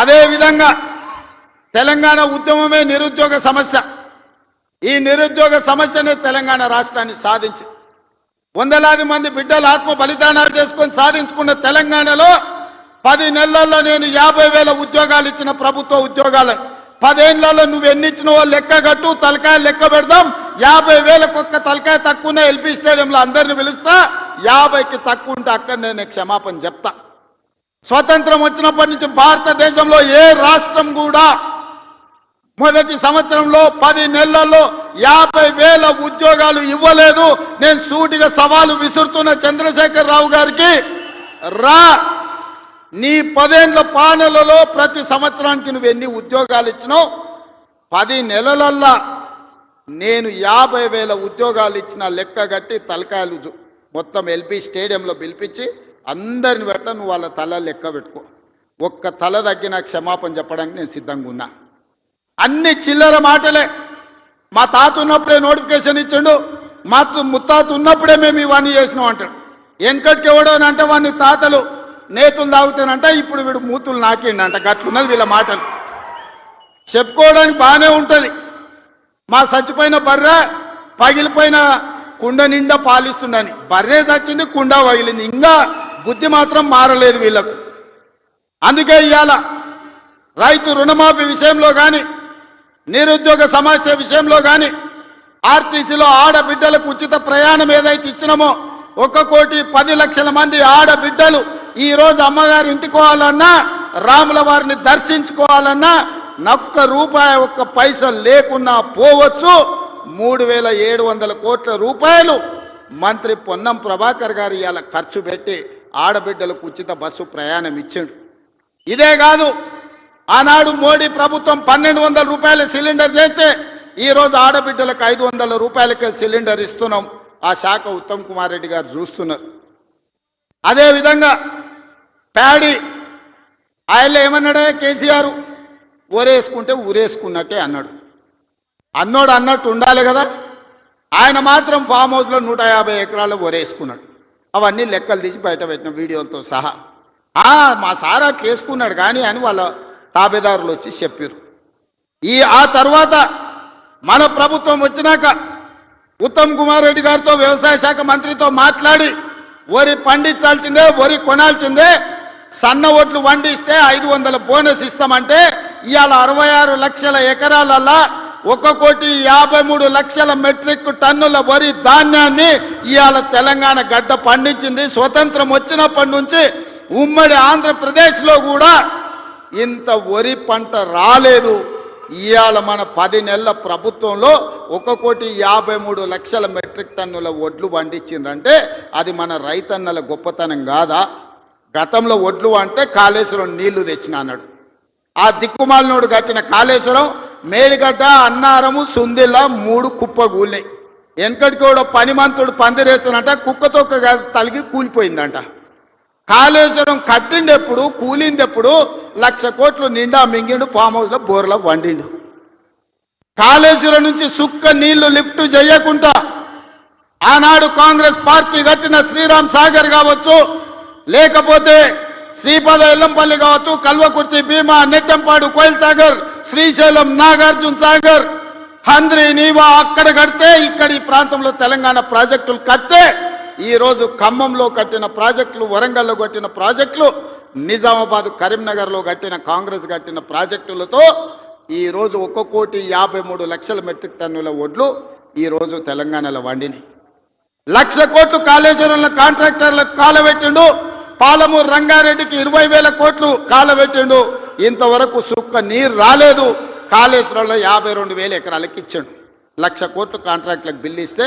అదే విధంగా తెలంగాణ ఉద్యమమే నిరుద్యోగ సమస్య. ఈ నిరుద్యోగ సమస్యనే తెలంగాణ రాష్ట్రాన్ని సాధించి వందలాది మంది బిడ్డలు ఆత్మ బలిదానాలు చేసుకొని సాధించుకున్న తెలంగాణలో 10 నెలల్లో నేను 50,000 ఉద్యోగాలు ఇచ్చిన ప్రభుత్వ ఉద్యోగాలను 10 ఏళ్లలో నువ్వు ఎన్ని ఇచ్చినవో లెక్క కట్టు, తలకాయ లెక్క పెడదాం. 50,000కు ఒక్క తలకాయ తక్కువ ఎల్పీ స్టేడియంలో అందరిని పిలుస్తా. 50కి తక్కువ ఉంటే అక్కడ నేను క్షమాపణ చెప్తా. స్వతంత్రం వచ్చినప్పటి నుంచి భారతదేశంలో ఏ రాష్ట్రం కూడా మొదటి సంవత్సరంలో 10 నెలల్లో 50,000 ఉద్యోగాలు ఇవ్వలేదు. నేను సూటిగా సవాలు విసురుతున్న చంద్రశేఖర్ రావు గారికి, రా నీ 10 ఏళ్ల పాలనలో ప్రతి సంవత్సరానికి నువ్వు ఎన్ని ఉద్యోగాలు ఇచ్చినావు? 10 నెలలల్లా నేను 50,000 ఉద్యోగాలు ఇచ్చిన లెక్క కట్టి తలకాయలు మొత్తం ఎల్పీ స్టేడియంలో పిలిపించి అందరిని పెడతా. నువ్వు వాళ్ళ తల లెక్క పెట్టుకో. ఒక్క తల తగ్గిన క్షమాపణ చెప్పడానికి నేను సిద్ధంగా ఉన్నా. అన్ని చిల్లర మాటలే. మా తాత ఉన్నప్పుడే నోటిఫికేషన్ ఇచ్చిండు, మా ముత్తాత ఉన్నప్పుడే మేము ఇవన్నీ చేసినాం అంటాడు. వెనకటికి ఎవడోనంటే వాడిని తాతలు నేతులు తాగుతానంట, ఇప్పుడు వీడు మూతులు నాకిండంట. గట్లున్నది వీళ్ళ మాటలు. చెప్పుకోవడానికి బాగానే ఉంటుంది. మా చచ్చిపోయిన బర్రె పగిలిపోయిన కుండ నిండా పాలిస్తుండని. బర్రె చచ్చింది, కుండ పగిలింది. ఇంకా బుద్ధి మాత్రం మారలేదు వీళ్ళకు. అందుకే ఇవాళ రైతు రుణమాఫీ విషయంలో కానీ, నిరుద్యోగ సమస్య విషయంలో కానీ, ఆర్టీసీలో ఆడబిడ్డలకు ఉచిత ప్రయాణం ఏదైతే ఇచ్చినామో 1,10,00,000 మంది ఆడబిడ్డలు ఈరోజు అమ్మగారి ఇంటికి పోవాలన్నా, రాముల వారిని దర్శించుకోవాలన్నా ఒక్క రూపాయి ఒక్క పైసా లేకున్నా పోవచ్చు. 3,700 కోట్ల రూపాయలు మంత్రి పొన్నం ప్రభాకర్ గారు ఇవాళ ఖర్చు పెట్టి ఆడబిడ్డలకు ఉచిత బస్సు ప్రయాణం ఇచ్చాడు. ఇదే కాదు, ఆనాడు మోడీ ప్రభుత్వం 1,200 రూపాయల సిలిండర్ చేస్తే ఈరోజు ఆడబిడ్డలకు 500 రూపాయలకే సిలిండర్ ఇస్తున్నాం. ఆ శాఖ ఉత్తమ్ కుమార్ రెడ్డి గారు చూస్తున్నారు. అదేవిధంగా ప్యాడీ ఆయన ఏమన్నాడే కేసీఆర్, ఊరేసుకుంటే ఊరేసుకున్నట్టే అన్నాడు. అన్నట్టు ఉండాలి కదా. ఆయన మాత్రం ఫామ్ హౌస్లో 150 ఎకరాలు ఊరేసుకున్నాడు. అవన్నీ లెక్కలు తీసి బయట పెట్టిన వీడియోలతో సహా. మా సార్ అట్లా వేసుకున్నాడు కానీ అని వాళ్ళ తాబేదారులు వచ్చి చెప్పారు. ఆ తర్వాత మన ప్రభుత్వం వచ్చినాక ఉత్తమ్ కుమార్ రెడ్డి గారితో వ్యవసాయ శాఖ మంత్రితో మాట్లాడి వరి పండించాల్సిందే, వరి కొనాల్సిందే, సన్న ఓట్లు వండిస్తే 500 బోనస్ ఇస్తామంటే ఇవాళ 66 లక్షల ఎకరాలల్లా 1,53,00,000 మెట్రిక్ టన్నుల వరి ధాన్యాన్ని ఇవాళ తెలంగాణ గడ్డ పండించింది. స్వతంత్రం వచ్చినప్పటి నుంచి ఉమ్మడి ఆంధ్రప్రదేశ్లో కూడా ఇంత వరి పంట రాలేదు. ఇవాళ మన 10 నెలల ప్రభుత్వంలో 1,53,00,000 మెట్రిక్ టన్నుల వడ్లు పండించిందంటే అది మన రైతన్నల గొప్పతనం కాదా? గతంలో వడ్లు అంటే కాళేశ్వరం నీళ్లు తెచ్చిన అన్నాడు. ఆ దిక్కుమాలినోడు కట్టిన కాళేశ్వరం మేడిగడ్డ, అన్నారము, సుందిల్ల 3 కుప్పగూలినాయి. వెనకటికి కూడా పనిమంతుడు పందిరేస్తున్నట్ట కుక్కతో తలిగి కూలిపోయిందంట. కాళేశ్వరం కట్టిండెప్పుడు, కూలిందెప్పుడు? 1,00,000 కోట్లు నిండా మింగిండు, ఫామ్ హౌస్లో బోర్లో వండిండు. కాళేశ్వరం నుంచి సుక్క నీళ్లు లిఫ్ట్ చేయకుండా ఆనాడు కాంగ్రెస్ పార్టీ కట్టిన శ్రీరామ్ సాగర్ కావచ్చు, లేకపోతే శ్రీపాద ఎల్లంపల్లి కావచ్చు, కల్వకుర్తి, భీమా, నెట్టంపాడు, కోయిల్ సాగర్, శ్రీశైలం, నాగార్జున సాగర్, హంద్రి, నీవా అక్కడ కడితే ఇక్కడ ఈ ప్రాంతంలో తెలంగాణ ప్రాజెక్టులు కడితే ఈరోజు ఖమ్మంలో కట్టిన ప్రాజెక్టులు, వరంగల్లో కట్టిన ప్రాజెక్టులు, నిజామాబాద్, కరీంనగర్లో కట్టిన కాంగ్రెస్ కట్టిన ప్రాజెక్టులతో ఈరోజు 1,53,00,000 మెట్రిక్ టన్నుల వడ్లు ఈరోజు తెలంగాణలో వండినాయి. 1,00,000 కోట్లు కాళేశ్వరంలో కాంట్రాక్టర్లకు కాలబెట్టిండు. పాలమూరు రంగారెడ్డికి 20,000 కోట్లు కాలబెట్టిండు. ఇంతవరకు సుక్క నీరు రాలేదు. కాళేశ్వరంలో 52,000 ఎకరాలకు ఇచ్చాడు. 1,00,000 కోట్లు కాంట్రాక్టులకు బిల్లు ఇస్తే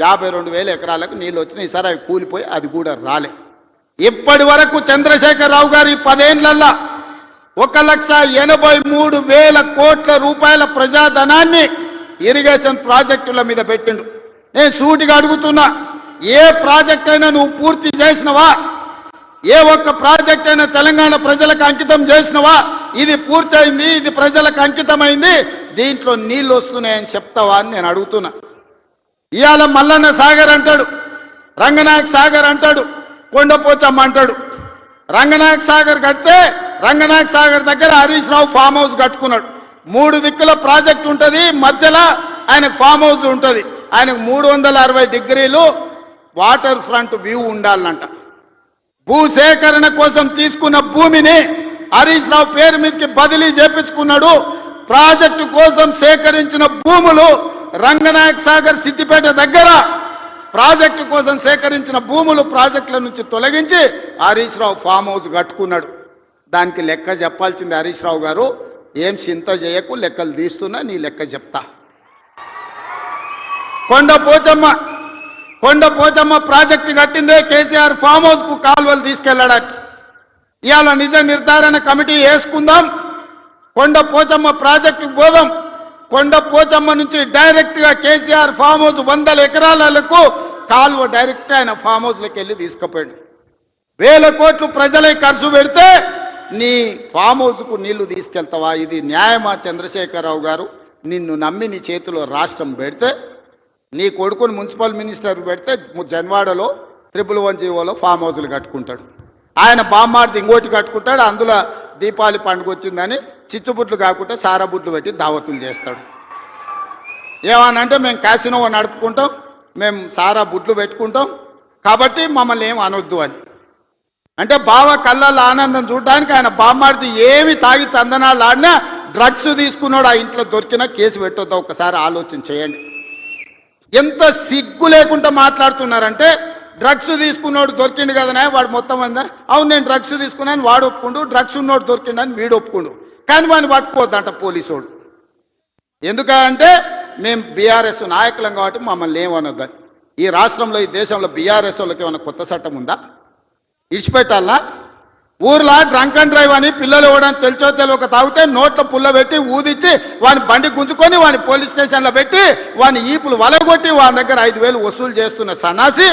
52,000 ఎకరాలకు నీళ్ళు వచ్చినాయి. ఈసారి అవి కూలిపోయి అది కూడా రాలే. ఇప్పటి వరకు చంద్రశేఖర్ రావు గారు ఈ 10 ఏళ్లల్లో 1,83,000 కోట్ల రూపాయల ప్రజాధనాన్ని ఇరిగేషన్ ప్రాజెక్టుల మీద పెట్టిండు. నేను సూటిగా అడుగుతున్నా, ఏ ప్రాజెక్ట్ అయినా నువ్వు పూర్తి చేసినవా? ఏ ఒక్క ప్రాజెక్ట్ అయినా తెలంగాణ ప్రజలకు అంకితం చేసినవా? ఇది పూర్తయింది, ఇది ప్రజలకు అంకితమైంది, దీంట్లో నీళ్ళు వస్తున్నాయని చెప్తావా అని నేను అడుగుతున్నా. ఇవాళ మల్లన్న సాగర్ అంటాడు, రంగనాయక్ సాగర్ అంటాడు, కొండపోచమ్మ అంటాడు. రంగనాయక్ సాగర్ కడితే రంగనాయక సాగర్ దగ్గర హరీష్ రావు ఫామ్ హౌస్ కట్టుకున్నాడు. 3 దిక్కుల ప్రాజెక్ట్ ఉంటుంది, మధ్యలో ఆయనకు ఫామ్ హౌస్ ఉంటుంది. ఆయనకు 360 డిగ్రీలు వాటర్ ఫ్రంట్ వ్యూ ఉండాలంట. భూసేకరణ కోసం తీసుకున్న భూమిని హరీష్ రావు పేరు మీదకి బదిలీ చేపించుకున్నాడు. ప్రాజెక్టు కోసం సేకరించిన భూములు రంగనాయక సాగర్ సిద్దిపేట దగ్గర ప్రాజెక్టు కోసం సేకరించిన భూములు ప్రాజెక్టుల నుంచి తొలగించి హరీష్ రావు ఫామ్ హౌస్ కట్టుకున్నాడు. దానికి లెక్క చెప్పాల్సింది హరీష్ రావు గారు. ఏం చింత చేయకు, లెక్కలు తీస్తున్నా, నీ లెక్క చెప్తా. కొండ పోచమ్మ ప్రాజెక్టు కట్టిందే కేసీఆర్ ఫామ్ హౌస్ కు కాలువలు తీసుకెళ్లడానికి. ఇవాళ నిజ నిర్ధారణ కమిటీ వేసుకుందాం, కొండ పోచమ్మ ప్రాజెక్టుకు పోదాం. కొండ పోచమ్మ నుంచి డైరెక్ట్ గా కేసీఆర్ ఫామ్ హౌస్ 100 ఎకరాలకు కాలువ డైరెక్ట్ ఆయన ఫామ్ హౌస్లోకి వెళ్ళి తీసుకుపోయాడు. 1000 కోట్లు ప్రజలే ఖర్చు పెడితే నీ ఫామ్ హౌస్కు నీళ్లు తీసుకెళ్తావా? ఇది న్యాయమా? చంద్రశేఖరరావు గారు, నిన్ను నమ్మి నీ చేతిలో రాష్ట్రం పెడితే, నీ కొడుకుని మున్సిపల్ మినిస్టర్ పెడితే జన్వాడలో 111 ఫామ్ హౌస్లు కట్టుకుంటాడు. ఆయన బామ్మార్ది ఇంకోటి కట్టుకుంటాడు. అందులో దీపావళి పండుగ వచ్చిందని చిచ్చుబుట్లు కాకుండా సారాబుట్లు పెట్టి దావతులు చేస్తాడు. ఏమనంటే మేము క్యాసినో నడుపుకుంటాం, మేము సారా బుట్లు పెట్టుకుంటాం, కాబట్టి మమ్మల్ని ఏం అనొద్దు అని. అంటే బావ కళ్ళల్లో ఆనందం చూడడానికి ఆయన బామ్మార్ది ఏమి తాగి తందనాలు ఆడినా డ్రగ్స్ తీసుకున్నాడు ఆ ఇంట్లో దొరికినా కేసు పెట్టొద్దా? ఒకసారి ఆలోచన చేయండి. ఎంత సిగ్గు లేకుండా మాట్లాడుతున్నారంటే, డ్రగ్స్ తీసుకున్నాడు దొరికిండు కదనే వాడు మొత్తం అందా, అవును నేను డ్రగ్స్ తీసుకున్నాను వాడు ఒప్పుకుండు, డ్రగ్స్ ఉన్నోడు దొరికిండని వీడు ఒప్పుకుండు, కానీ వాడిని పట్టుకోవద్దంట పోలీసోడు. ఎందుకంటే మేము బీఆర్ఎస్ నాయకులం కాబట్టి మమ్మల్ని ఏమనొద్దని. ఈ రాష్ట్రంలో ఈ దేశంలో బీఆర్ఎస్ వాళ్ళకి ఏమైనా కొత్త చట్టం ఉందా? ఇడిచిపెట్టాలా? ఊర్లో డ్రంక్ అండ్ డ్రైవ్ అని పిల్లలు ఇవ్వడానికి తెలియక తాగితే నోట్లో పుల్ల పెట్టి ఊదిచ్చి వాని బండి గుంజుకొని వాని పోలీస్ స్టేషన్లో పెట్టి వాని ఈపులు వలగొట్టి వాని దగ్గర 5,000 వసూలు చేస్తున్న సన్నాసి,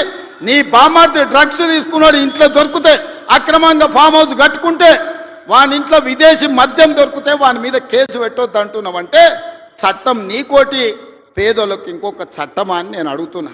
నీ బామ్మార్ది డ్రగ్స్ తీసుకున్నాడు ఇంట్లో దొరికితే, అక్రమంగా ఫామ్ హౌస్ కట్టుకుంటే, వాని ఇంట్లో విదేశీ మద్యం దొరికితే వాని మీద కేసు పెట్టొద్దు అంటున్నావంటే చట్టం నీకోటి పేదోళ్ళకి ఇంకొక చట్టమా అని నేను అడుగుతున్నా.